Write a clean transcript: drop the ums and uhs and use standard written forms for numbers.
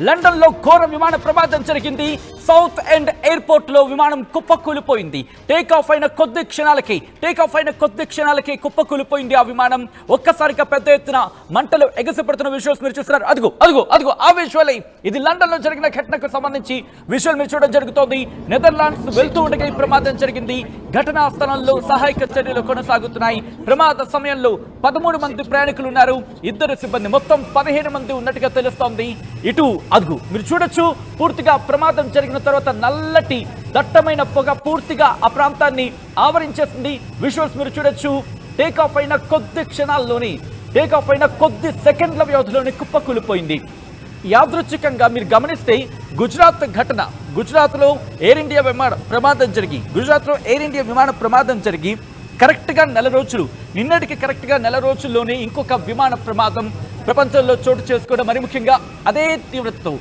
London లో ఘోర విమాన ప్రమాదం జరిగింది. సౌత్ ఎండ్ ఎయిర్పోర్ట్ లో విమానం కుప్పకూలిపోయింది. టేక్ ఆఫ్ అయిన కొద్ది క్షణాలకి కుప్పకూలిపోయింది ఆ విమానం. ఒక్కసారిగా పెద్ద ఎత్తున మంటలు ఎగసిపడుతున్న విజువల్స్ మీరు చూస్తున్నారు. అదిగో ఆ విజువల్. ఇది లండన్ లో జరిగిన ఘటనకు సంబంధించి విజువల్ మీరు చూడడం జరుగుతోంది. నెదర్లాండ్స్ వెళ్తూ ఉండగా ఈ ప్రమాదం జరిగింది. ఘటనా స్థలంలో సహాయక చర్యలు కొనసాగుతున్నాయి. ప్రమాద సమయంలో 13 మంది ప్రయాణికులు ఉన్నారు. 2 సిబ్బంది, మొత్తం 15 మంది ఉన్నట్టుగా తెలుస్తోంది. ఇటు అదుగు మీరు చూడొచ్చు. పూర్తిగా ప్రమాదం జరిగిన తర్వాత నల్లటి దట్టమైన పొగ పూర్తిగా ఆ ప్రాంతాన్ని ఆవరించేసింది. విజువల్స్ మీరు చూడొచ్చు. టేక్ ఆఫ్ అయిన కొద్ది సెకండ్ల వ్యవధిలోని కుప్పకూలిపోయింది. యాదృచ్ఛికంగా మీరు గమనిస్తే గుజరాత్లో ఎయిర్ ఇండియా విమాన ప్రమాదం జరిగి కరెక్ట్గా నెల రోజులు, నిన్నటికి కరెక్ట్గా నెల రోజుల్లోనే ఇంకొక విమాన ప్రమాదం ప్రపంచంలో చోటు చేసుకోవడం, మరి ముఖ్యంగా అదే తీవ్రతతో